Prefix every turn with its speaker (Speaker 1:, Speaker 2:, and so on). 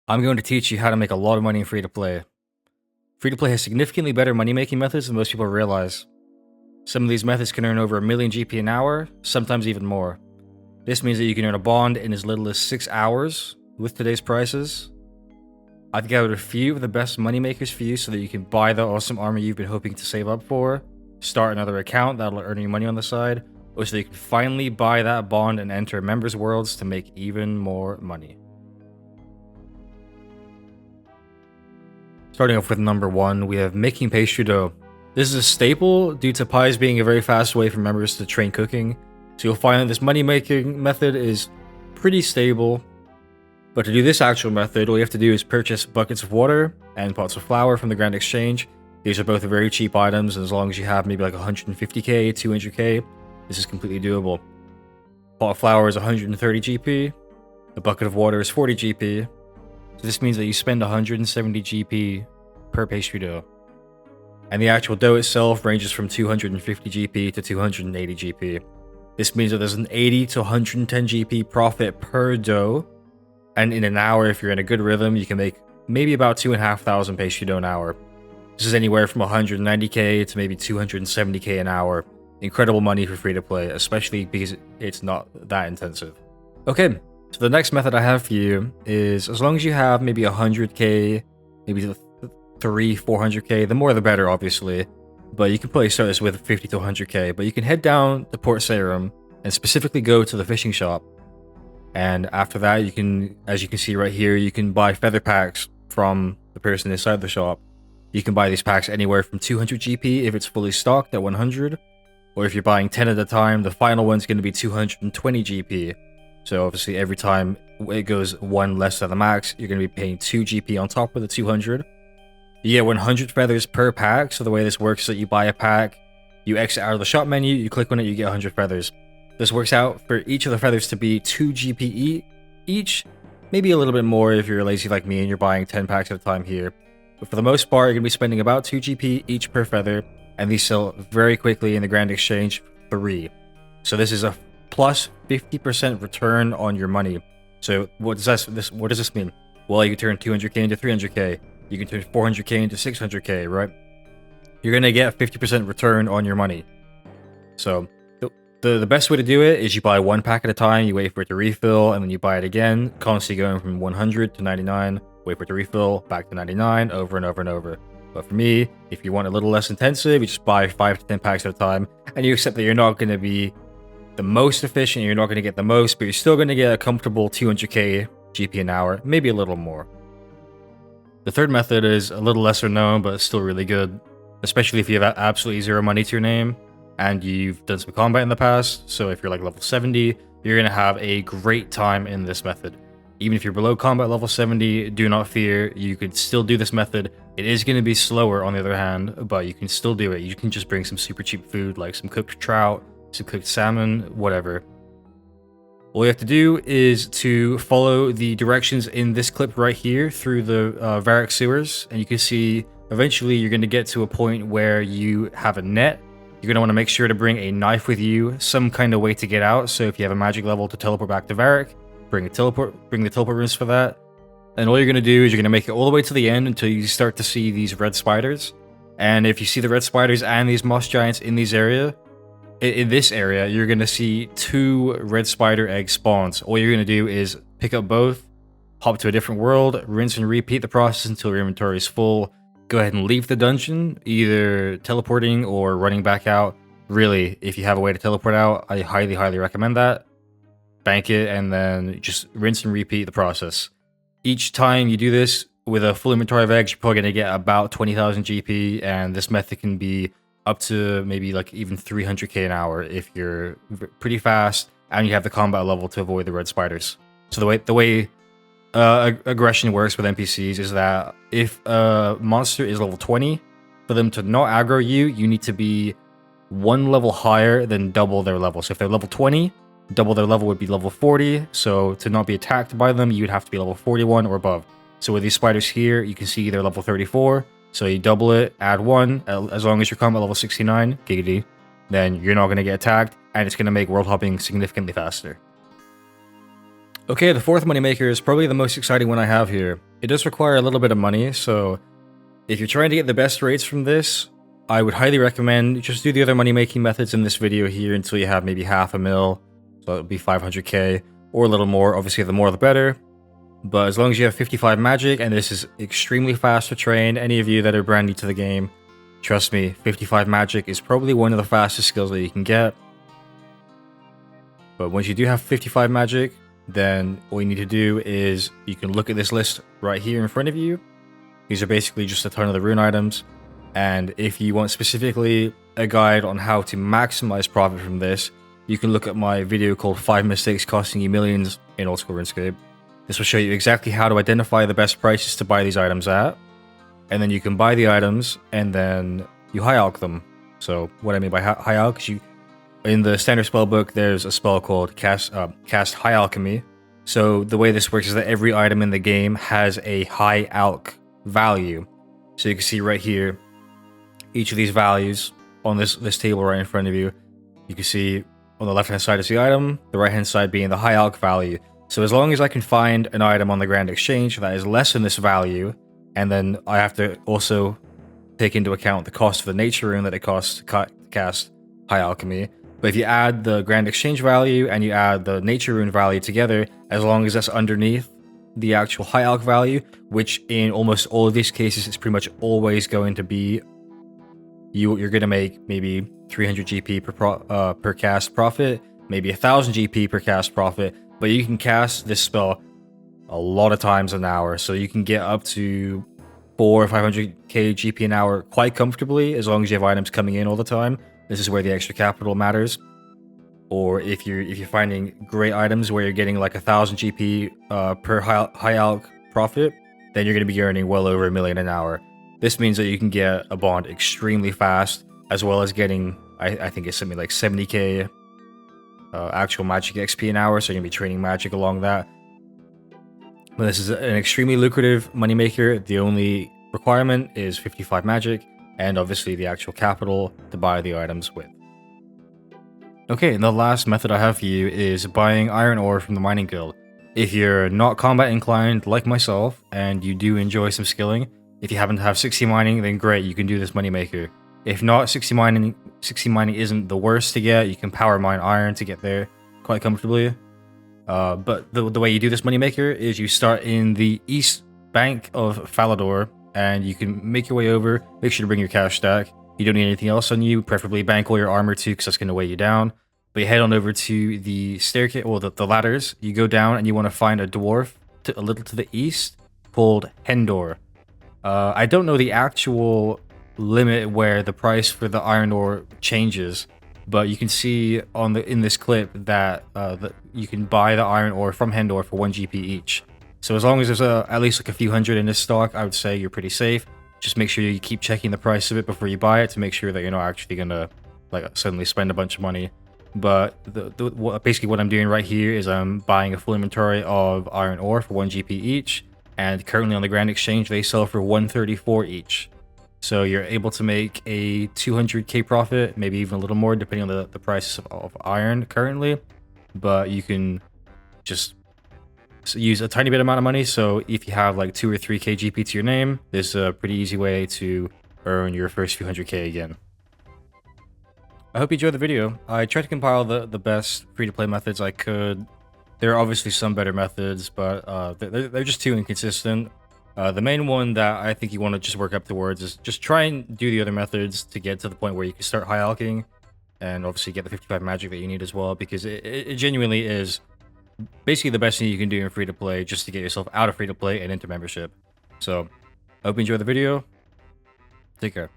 Speaker 1: I'm going to teach you how to make a lot of money in free-to-play. Free-to-play has significantly better money-making methods than most people realize. Some of these methods can earn over 1 million GP an hour, sometimes even more. This means that you can earn a bond in as little as 6 hours with today's prices. I've gathered a few of the best moneymakers for you so that you can buy the awesome armor you've been hoping to save up for, start another account that'll earn you money on the side, or so you can finally buy that bond and enter members' worlds to make even more money. Starting off with number 1, we have making pastry dough. This is a staple due to pies being a very fast way for members to train cooking, so you'll find that this money-making method is pretty stable. But to do this actual method, all you have to do is purchase buckets of water and pots of flour from the Grand Exchange. These are both very cheap items, and as long as you have maybe like 150k, 200k, this is completely doable. Pot of flour is 130 GP, a bucket of water is 40 GP, so this means that you spend 170 GP per pastry dough. And the actual dough itself ranges from 250 GP to 280 GP. This means that there's an 80 to 110 GP profit per dough, and in an hour, if you're in a good rhythm, you can make maybe about 2,500 pastry dough an hour. This is anywhere from 190k to maybe 270k an hour. Incredible money for free to play, especially because it's not that intensive. Okay, so the next method I have for you is, as long as you have maybe 100k, maybe 400k, the more the better, obviously. But you can probably start this with 50 to 100k. But you can head down to Port Sarum and specifically go to the fishing shop. And after that, you can, as you can see right here, you can buy feather packs from the person inside the shop. You can buy these packs anywhere from 200 GP if it's fully stocked at 100. Or if you're buying 10 at a time, the final one's going to be 220 GP. So obviously every time it goes one less than the max, you're going to be paying 2 GP on top of the 200. You get 100 feathers per pack, so the way this works is that you buy a pack, you exit out of the shop menu, you click on it, you get 100 feathers. This works out for each of the feathers to be 2 GP each, maybe a little bit more if you're lazy like me and you're buying 10 packs at a time here. But for the most part, you're going to be spending about 2 GP each per feather, and these sell very quickly in the Grand Exchange 3. So this is a plus 50% return on your money. So what does this mean? Well, you can turn 200k into 300k. You can turn 400k into 600k, right? You're going to get a 50% return on your money. So the best way to do it is you buy one pack at a time, you wait for it to refill, and then you buy it again, constantly going from 100 to 99, wait for it to refill, back to 99, over and over and over. But for me, if you want a little less intensive, you just buy 5 to 10 packs at a time, and you accept that you're not going to be the most efficient, you're not going to get the most, but you're still going to get a comfortable 200k GP an hour, maybe a little more. The third method is a little lesser known, but it's still really good, especially if you have absolutely zero money to your name, and you've done some combat in the past. So if you're like level 70, you're going to have a great time in this method. Even if you're below combat level 70, do not fear, you could still do this method. It is going to be slower on the other hand, but you can still do it. You can just bring some super cheap food like some cooked trout, some cooked salmon, whatever. All you have to do is to follow the directions in this clip right here through the Varric sewers, and you can see eventually you're going to get to a point where you have a net. You're going to want to make sure to bring a knife with you, some kind of way to get out. So if you have a magic level to teleport back to Varric, bring the teleport runes for that. And all you're going to do is you're going to make it all the way to the end until you start to see these red spiders. And if you see the red spiders and these moss giants in this area, you're going to see 2 red spider egg spawns. All you're going to do is pick up both, hop to a different world, rinse and repeat the process until your inventory is full. Go ahead and leave the dungeon, either teleporting or running back out. Really, if you have a way to teleport out, I highly, highly recommend that. Bank it, and then just rinse and repeat the process. Each time you do this with a full inventory of eggs, you're probably going to get about 20,000 GP, and this method can be up to maybe like even 300k an hour if you're pretty fast and you have the combat level to avoid the red spiders. So the way aggression works with NPCs is that if a monster is level 20, for them to not aggro you, you need to be 1 level higher than double their level. So if they're level 20, double their level would be level 40. So to not be attacked by them, you'd have to be level 41 or above. So with these spiders here, you can see they're level 34. So you double it, add 1, as long as your combat level 69, giggity, then you're not going to get attacked, and it's going to make world hopping significantly faster. Okay, the fourth moneymaker is probably the most exciting one I have here. it does require a little bit of money, so if you're trying to get the best rates from this, I would highly recommend just do the other money making methods in this video here until you have maybe half a mil, so it would be 500k or a little more. Obviously, the more the better. But as long as you have 55 magic, and this is extremely fast to train, any of you that are brand new to the game, trust me, 55 magic is probably one of the fastest skills that you can get. But once you do have 55 magic, then all you need to do is you can look at this list right here in front of you. These are basically just a ton of the rune items. And if you want specifically a guide on how to maximize profit from this, you can look at my video called 5 Mistakes Costing You Millions in Old School RuneScape. This will show you exactly how to identify the best prices to buy these items at. And then you can buy the items and then you high alch them. So what I mean by high alch is in the standard spellbook, there's a spell called cast High Alchemy. So the way this works is that every item in the game has a high alch value. So you can see right here, each of these values on this table right in front of you. You can see on the left hand side is the item, the right hand side being the high alch value. So as long as I can find an item on the Grand Exchange that is less than this value, and then I have to also take into account the cost of the nature rune that it costs to cast High Alchemy. But if you add the Grand Exchange value and you add the nature rune value together, as long as that's underneath the actual High Alch value, which in almost all of these cases is pretty much always going to be, you're going to make maybe 300 GP per cast profit, maybe 1000 GP per cast profit. But you can cast this spell a lot of times an hour, so you can get up to 400 or 500k GP an hour quite comfortably, as long as you have items coming in all the time. This is where the extra capital matters. Or if you're finding great items where you're getting like 1000 GP per high alch profit, then you're going to be earning well over 1 million an hour. This means that you can get a bond extremely fast, as well as getting, I think it's something like 70k. Actual magic XP an hour, so you're gonna be training magic along that. But this is an extremely lucrative moneymaker. The only requirement is 55 magic, and obviously the actual capital to buy the items with. Okay, and the last method I have for you is buying iron ore from the mining guild. If you're not combat inclined like myself, and you do enjoy some skilling, if you happen to have 60 mining, then great, you can do this moneymaker. If not, 60 mining isn't the worst to get. You can power mine iron to get there quite comfortably. But the way you do this moneymaker is you start in the east bank of Falador, and you can make your way over. Make sure to bring your cash stack. You don't need anything else on you, preferably bank all your armor too, because that's going to weigh you down. But you head on over to the staircase, or the ladders. You go down and you want to find a dwarf a little to the east called Hendor. I don't know the actual limit where the price for the iron ore changes, but you can see in this clip that you can buy the iron ore from Hendor for 1 GP each. So as long as there's at least like a few hundred in this stock, I would say you're pretty safe. Just make sure you keep checking the price of it before you buy it to make sure that you're not actually gonna like suddenly spend a bunch of money. But basically what I'm doing right here is I'm buying a full inventory of iron ore for 1 GP each, and currently on the Grand Exchange they sell for 134 each. So you're able to make a 200k profit, maybe even a little more depending on the price of iron currently. But you can just use a tiny bit amount of money. So if you have like 2 or 3k GP to your name, this is a pretty easy way to earn your first few 100k again. I hope you enjoyed the video. I tried to compile the best free-to-play methods I could. There are obviously some better methods, but they're just too inconsistent. The main one that I think you want to just work up towards is just try and do the other methods to get to the point where you can start high alching, and obviously get the 55 magic that you need as well, because it genuinely is basically the best thing you can do in free-to-play just to get yourself out of free-to-play and into membership. So, I hope you enjoyed the video. Take care.